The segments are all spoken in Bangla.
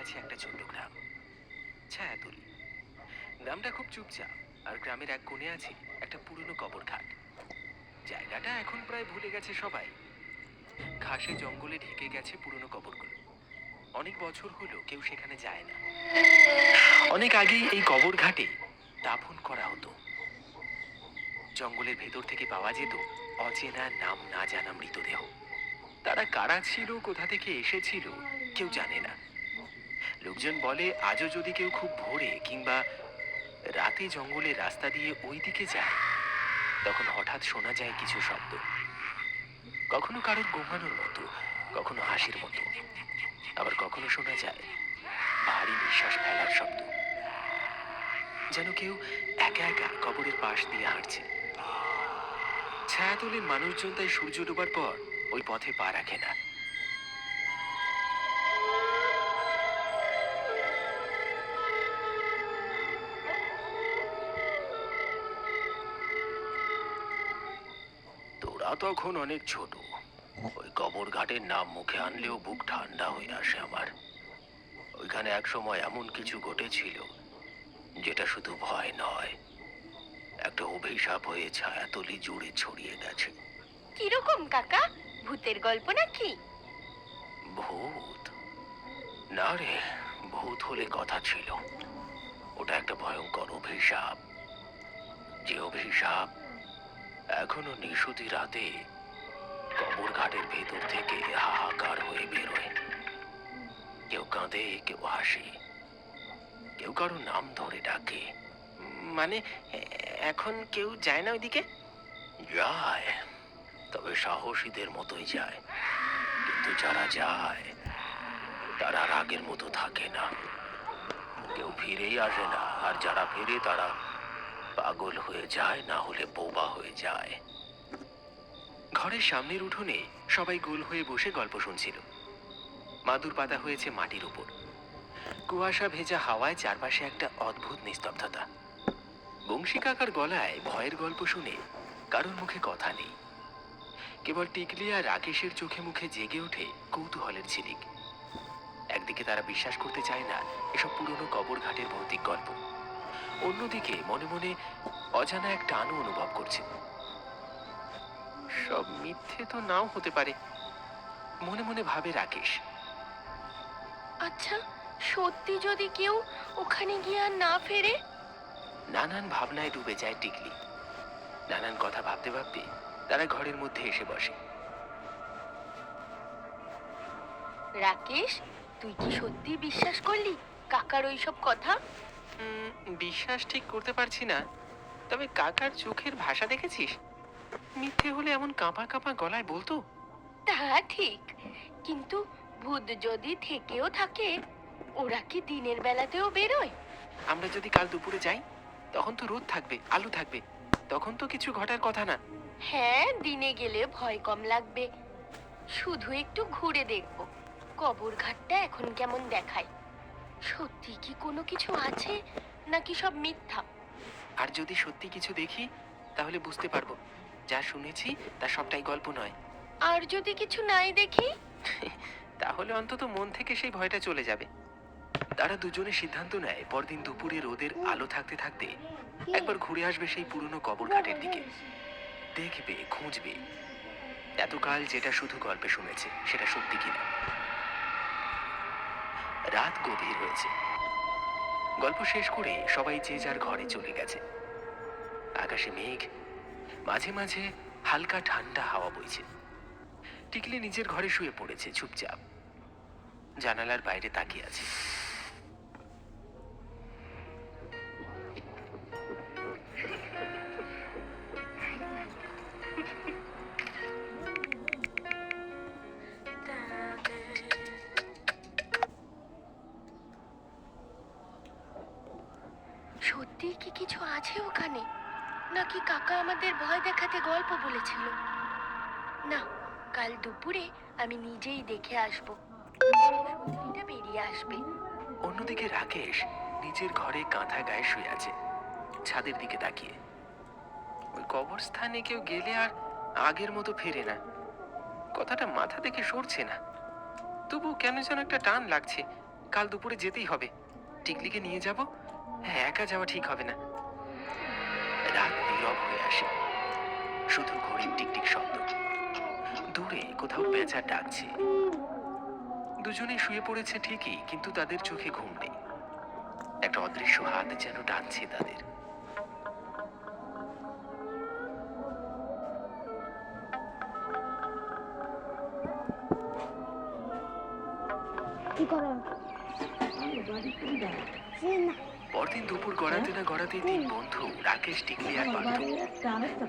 আছে একটা ছোট্ট গ্রাম, ছায়াতলী। গ্রামটা খুব চুপচাপ, আর গ্রামের এক কোণে আছে একটা পুরনো কবরঘাট। জায়গাটা এখন প্রায় ভুলে গেছে সবাই। ঘাসে জঙ্গলে ঢেকে গেছে পুরনো কবরগুলো। অনেক বছর হলো কেউ সেখানে যায় না। অনেক আগেই এই কবর ঘাটে দাফন করা হতো। জঙ্গলের ভেতর থেকে পাওয়া যেত অচেনা, নাম না জানা মৃতদেহ। তারা কারা ছিল, কোথা থেকে এসেছিল, কেউ জানে না। লোকজন বলে আজও যদি কেউ খুব ভোরে কিংবা রাতে জঙ্গলের রাস্তা দিয়ে ওই দিকে যায়, তখন হঠাৎ শোনা যায় কিছু শব্দ। কখনো কারোর গোঙানোর মতো, কখনো হাসির মতো, আবার কখনো শোনা যায় ভারী নিঃশ্বাস ফেলার শব্দ, যেন কেউ একা একা কবরের পাশ দিয়ে হাঁটছে। ছায়াতলীর মানুষজন তাই সূর্য ডোবার পর ওই পথে পা রাখে না। তোরা তখন অনেক ছোট। ওই কবর ঘাটের নাম মুখে আনলেও বুক ঠান্ডা হয়ে আসে আমার। ওইখানে এক সময় এমন কিছু ঘটেছিল যেটা শুধু ভয় নয়, একটা অভিশাপ হয়ে ছায়াতলি জুড়ে ছড়িয়ে গেছে। কিরকম কাকা? ভূতের গল্প নাকি? ভূত না রে, ভূত হলে কথা ছিল। ওটা একটা ভয়ঙ্কর অভিশাপ, যে অভিশাপ এখনো নিশুতি রাতে কবর ঘাটের ভেতর থেকে হাহাকার হয়ে বেরোয়। কেউ কাঁদে, কেউ হাসে, কেউ কারো নাম ধরে ডাকে। মানে এখন কেউ যায় না ওইদিকে? যায়, তবে সাহসীদের মতোই যায়। কিন্তু যারা যায় তারা আর আগের মতো থাকে না। কেউ ফিরেই আসে না, আর যারা ফিরে তারা পাগল হয়ে যায়, না হলে বোবা হয়ে যায়। ঘরের সামনের উঠোনে সবাই গোল হয়ে বসে গল্প শুনছিল। মাদুর পাতা হয়েছে মাটির উপর। কুয়াশা ভেজা হাওয়ায় চারপাশে একটা অদ্ভুত নিস্তব্ধতা। বংশী কাকার গলায় ভয়ের গল্প শুনে কারোর মুখে কথা নেই। কেবল টিকলি আর রাকেশের চোখে মুখে জেগে ওঠে কৌতূহলের ঝিলিক। একদিকে তারা বিশ্বাস করতে চায় না এসব পুরনো কবর ঘাটের ভৌতিক গল্প, অন্যদিকে মনে মনে অজানা এক টানও অনুভব করছে। সব মিথ্যে তো নাও হতে পারে, মনে মনে ভাবে রাকেশ। আচ্ছা, সত্যি যদি কেউ ওখানে গিয়ে আর না ফেরে? নানান ভাবনায় ডুবে যায় টিকলি। নানান কথা ভাবতে ভাবতে তারা ঘরের মধ্যে এসে বসে। রাকেশ, তুই কি সত্যি বিশ্বাস করলি কাকার ওইসব কথা? বিশ্বাস ঠিক করতে পারছি না, তবে কাকার চোখের ভাষা দেখেছিস? মিথ্যে হলে এমন কাঁপা কাঁপা গলায় বলতো। তা ঠিক, কিন্তু ভূত যদি থেকেও থাকে, ওরা কি দিনের বেলাতেও বেরোয়? আমরা যদি কাল দুপুরে যাই, তখন তো রোদ থাকবে, আলো থাকবে, তখন তো কিছু ঘটার কথা না। হ্যাঁ, দিনে গেলে ভয় কম লাগবে। শুধু একটু ঘুরে দেখব কবর ঘাটটা এখন কেমন দেখায়। সত্যি কি কোনো কিছু আছে, নাকি সব মিথ্যা? আর যদি সত্যি কিছু দেখি, তাহলে বুঝতে পারবো যা শুনেছি তা সবটাই গল্প নয়। আর যদি কিছু নাই দেখি? তাহলে অন্তত মন থেকে সেই ভয়টা চলে যাবে। তারা দুজনে সিদ্ধান্ত নেয় পরদিন দুপুরে রোদের আলো থাকতে থাকতে একবার ঘুরে আসবে সেই পুরনো কবর ঘাটের দিকে। দেখবে, খুঁজবে এতকাল যেটা শুধু গল্পে শুনেছে সেটা সত্যি কিনা। রাত গভীর হয়েছে। গল্প শেষ করে সবাই যে যার ঘরে চলে গেছে। আকাশে মেঘ, মাঝে মাঝে হালকা ঠান্ডা হাওয়া বইছে। টিকলি নিজের ঘরে শুয়ে পড়েছে চুপচাপ, জানালার বাইরে তাকিয়ে আছে। সত্যি কি কিছু আছে ওখানে, নাকি কাকা আমাদের ভয় দেখাতে গল্প বলেছিল? না, কাল দুপুরে আমি নিজেই দেখে আসব, সত্যিটা বেরিয়ে আসবে। অন্যদিকে রাকেশ নিজের ঘরে কাঁথা গায়ে শুয়ে আছে, ছাদের দিকে তাকিয়ে। ওই কবরস্থানে কেউ গেলে আর আগের মতো ফেরে না, কথাটা মাথা থেকে সরছে না। তবু কেন যেন একটা টান লাগছে, কাল দুপুরে যেতেই হবে। টিকলিকে নিয়ে যাব। হ্যাঁ, একা যাওয়া ঠিক হবে না। রাত নীরব হয়ে আসে, শুধু ঘড়ির টিকটিক শব্দ। দূরে কোথাও পেঁচা ডাকছে। দুজনেই শুয়ে পড়েছে ঠিকই, কিন্তু তাদের চোখে ঘুম নেই। একটা অদৃশ্য হাত যেন টানছে তাদের। পরদিন দুপুর গড়াতে না গড়াতেই তিন বন্ধু রাকেশ, টিকলি আর পার্থ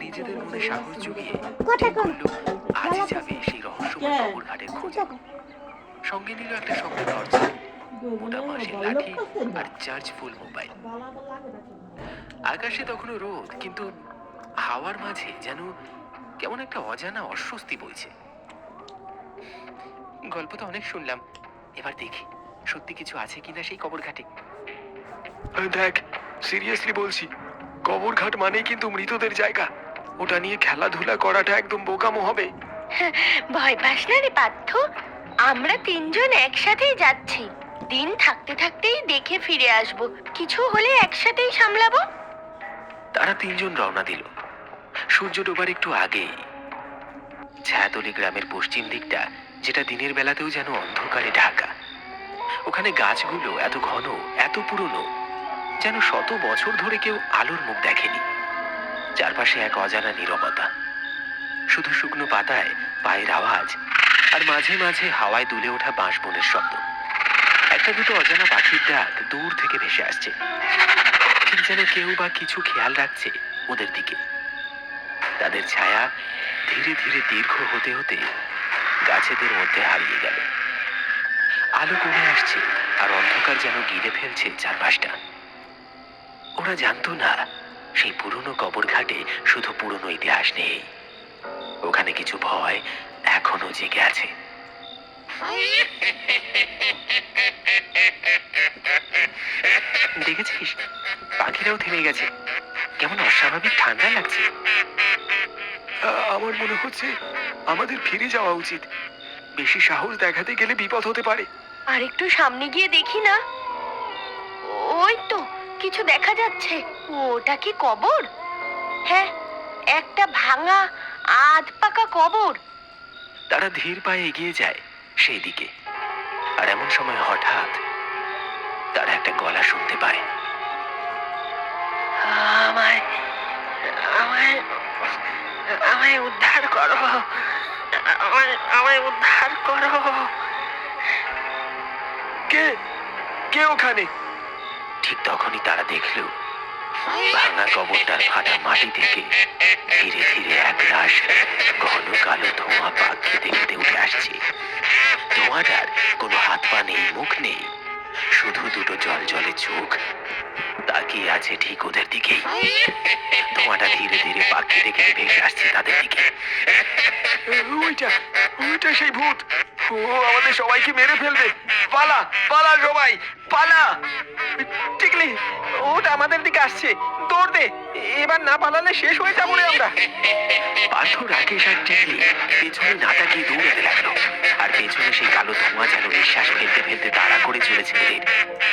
নিজেদের মনে সাহস জুগিয়ে ঠিক করলো আজই যাবে সেই রহস্যময় কবর ঘাটের খোঁজে। সঙ্গে নিল একটা স্বপ্নের দরজা, মোটা মাসের লাঠি আর চার্জ ফুল মোবাইল। আকাশে তখনও রোদ, কিন্তু হাওয়ার মাঝে যেন কেমন একটা অজানা অস্বস্তি বইছে। গল্প তো অনেক শুনলাম, এবার দেখি সত্যি কিছু আছে কিনা সেই কবর ঘাটে। দেখ, সিরিয়াসলি বলছি, কবরঘাট মানেই কিন্তু মৃতদের জায়গা। ওটা নিয়ে খেলাধুলা করাটা একদম বোকামো হবে। ভয় পাস না রে পার্থ, আমরা তিনজন একসাথেই যাচ্ছি। দিন থাকতে থাকতেই দেখে ফিরে আসব, কিছু হলে একসাথেই সামলাবো। তারা তিনজন রওনা দিল। সূর্য ডোবার একটু আগেই ছায়াতলি গ্রামের পশ্চিম দিকটা, যেটা দিনের বেলাতেও যেন অন্ধকারে ঢাকা। ওখানে গাছগুলো এত ঘন, এত পুরনো, যেন শত বছর ধরে কেউ আলোর মুখ দেখেনি। চারপাশে এক অজানা নীরবতা, শুধু শুকনো পাতায় পায়ের আওয়াজ, আর মাঝে মাঝে হাওয়ায় দুলে ওঠা বাঁশবনের শব্দ। একটা দুটো অজানা পাখির ডাক দূর থেকে ভেসে আসছে, ঠিক যেন কেউ বা কিছু খেয়াল রাখছে ওদের দিকে। তাদের ছায়া ধীরে ধীরে দীর্ঘ হতে হতে গাছেদের মধ্যে হারিয়ে গেল। আলো কমে আসছে, আর অন্ধকার যেন গিলে ফেলছে চারপাশটা। ওরা জানতো না, সেই পুরনো কবর ঘাটে শুধু পুরনো ইতিহাস নেই, ওখানে কিছু ভয় এখনো জেগে আছে। দেখেছিস, পাখিরাও থেমে গেছে, কেমন অস্বাভাবিক ঠান্ডা লাগছে। আমার মনে হচ্ছে আমাদের ফিরে যাওয়া উচিত। বেশি সাহস দেখাতে গেলে বিপদ হতে পারে। আর একটু সামনে গিয়ে দেখি না? ওই তো কিছু দেখা যাচ্ছে। ওটা কি কবর? হ্যাঁ, একটা ভাঙা আধ পাকা কবর। তারা ধীর পায়ে এগিয়ে যায় সেই দিকে, আর এমন সময় হঠাৎ তারা একটা গলা শুনতে পায়। আমায় আমায় আমায় উদ্ধার করো, আমায় উদ্ধার করো। কে কে ওখানে? ঠিক তখনই তারা দেখল ভাঙা কবরটার ফাটা মাটি থেকে ধীরে ধীরে এক রাশ ঘন কালো ধোঁয়া পাক খেতে খেতে উঠে আসছে। ধোঁয়াটার কোনো হাত পা নেই, মুখ নেই, শুধু দুটো জল জলে চোখ তাকিয়ে আছে ঠিক ওদের দিকেই। ধোঁয়াটা ধীরে ধীরে পাক খেতে খেতে ভেসে আসছে তাদের দিকে। ওইটা ওইটা সেই ভূত। ও আমাদের সবাইকে মেরে ফেলবে। পালা পালা সবাই পালা। টিকলি, ওটা আমাদের দিকে আসছে, দৌড় দে, এবার না পালালে শেষ হয়ে যাবো রে আমরা। পার্থ, রাকেশ আর টিকলি পেছনে না তাকিয়ে দৌড়াতে লাগলো, আর পেছনে সেই কালো ধোঁয়া যেন নিঃশ্বাস ফেলতে ফেলতে তাড়া করে চলেছে ওদের।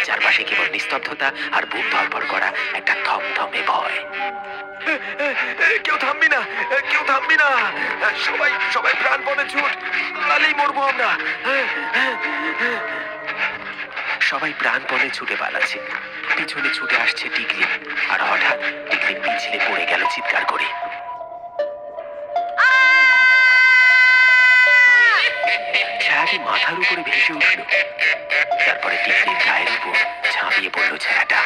চারপাশে কেবল নিস্তব্ধতা আর বুক ধরপড় করা একটা থমথমে ভয়। কেউ থামবি না, কেউ থামবি না। সবাই সবাই প্রাণপণে ছুট, পালালেই মরবো আমরা। সবাই প্রাণপণে ছুটে পালাচ্ছে। পিছনে ছুটে আসছে টিকলি, আর হঠাৎ টিকলি পিছলে পড়ে গেল চিৎকার করে। ছায়াটি মাথার উপরে ভেসে উঠল, তারপরে টিকলির গায়ের উপর ঝাঁপিয়ে পড়ল ছায়াটা।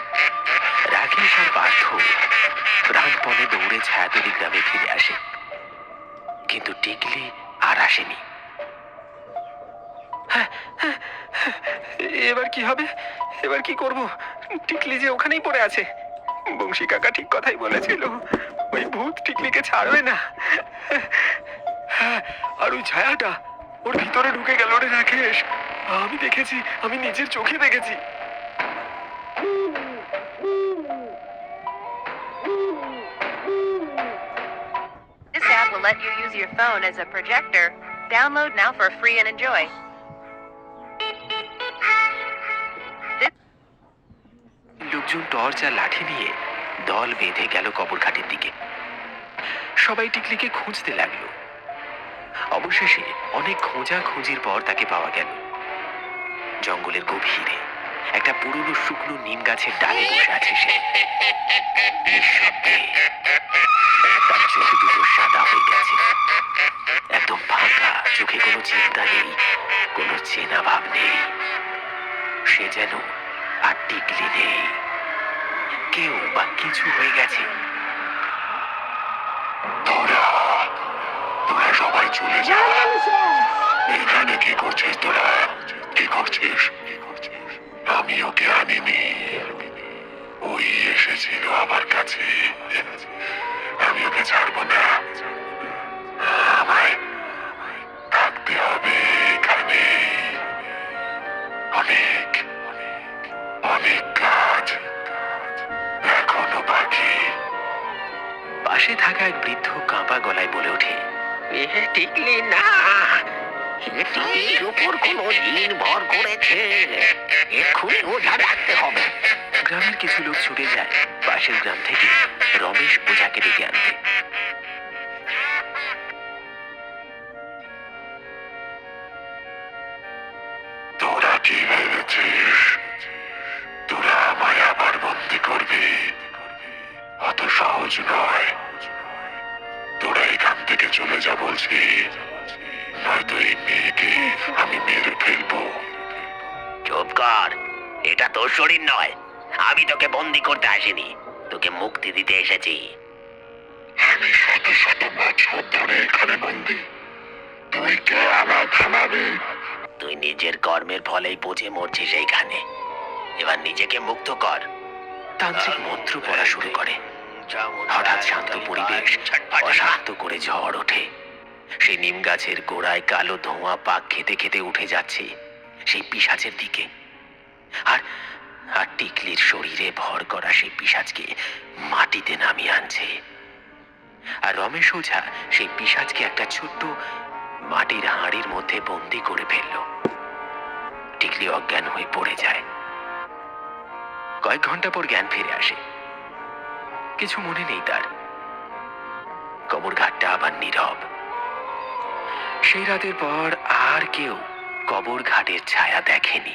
রাকেশ আর পার্থ প্রাণপণে দৌড়ে ছায়াতলি গ্রামে ফিরে আসে, কিন্তু টিকলি আর আসেনি। এবার কি হবে? এবার কি করব? টিকলি যে ওখানেই পড়ে আছে। বংশী কাকা ঠিক কথাই বলেছিল, ওই ভূত টিকলিকে ছাড়বে না। হ্যাঁ, আর ওই ছায়াটা ওর ভিতরে ঢুকে গেল রে রাকেশ। আমি দেখেছি, আমি নিজের চোখে দেখেছি। This app will let you use your phone as a projector. Download now for free and enjoy. লোকজন টর্চ আর লাঠি নিয়ে দল বেঁধে গেল কবরঘাটের দিকে। সবাই টিকলিকে খুঁজতে লাগলো। অবশেষে অনেক খোঁজাখুঁজির পর তাকে পাওয়া গেল। জঙ্গলের গভীরে একটা পুরনো শুকনো নিম গাছের ডালে বসে আছে সে। নিঃশব্দে। তার চোখ দুটো সাদা হয়ে গেছে, একদম ফাঁকা, চোখে কোনো চিন্তা নেই, কোনো চেনা ভাব নেই। সে যেন আর টিকলি নেই, কেউ বা কিছু হয়ে গেছে। তোরা সবাই চলে যা। এখানে কি করছিস তোরা? কি করছিস? আমি ওকে আনিনি, ওই এসেছিল আমার কাছে। আমি ওকে ছাড়বো না। আমায় থাকতে হবে এখানে। অনেক অনেক কাজ এখনো বাকি। পাশে থাকা এক বৃদ্ধ কাঁপা গলায় বলে ওঠে, টিকলি না, টিকলির উপর কোনো জিন ভর করেছে। এক্ষুনি ওঝা ডাকতে হবে। গ্রামের কিছু লোক ছুটে যায় পাশের গ্রাম থেকে রমেশ ওঝাকে ডেকে আনতে। তোরা কি ভেবেছিস তোরা আমায় আবার বন্দি করবি? অত সহজ নয়। তোরা এখান থেকে চলে যা বলছি, নয়তো এই মেয়েকে আমি মেরে ফেলবো। চুপ কর, এটা তোর শরীর নয়। আমি তোকে বন্দি করতে আসিনি, তোকে মুক্তি দিতে এসেছি। আমি শত শত বছর ধরে এখানে বন্দি, তুই কে আমায় থামাবি? তুই নিজের কর্মের ফলেই বুঝে মরছিস এইখানে। এবার নিজেকে মুক্ত কর। তান্ত্রিক মন্ত্র পড়া শুরু করে। হঠাৎ শান্ত পরিবেশ অশান্ত করে ঝড় ওঠে। সেই নিম গাছের গোড়ায় কালো ধোঁয়া পাক খেতে খেতে উঠে যাচ্ছে সেই পিশাচের দিকে। আর আর টিকলির শরীরে ভর করা সেই পিশাচকে মাটিতে নামিয়ে আনছে। আর রমেশ ওঝা সেই পিশাচকে একটা ছোট্ট মাটির হাঁড়ির মধ্যে বন্দি করে ফেলল। টিকলি অজ্ঞান হয়ে পড়ে যায়। কয়েক ঘন্টা পর জ্ঞান ফিরে আসে। কিছু মনে নেই তার। কবরঘাটটা আবার নীরব। সেই রাতের পর আর কেউ কবরঘাটের ছায়া দেখেনি।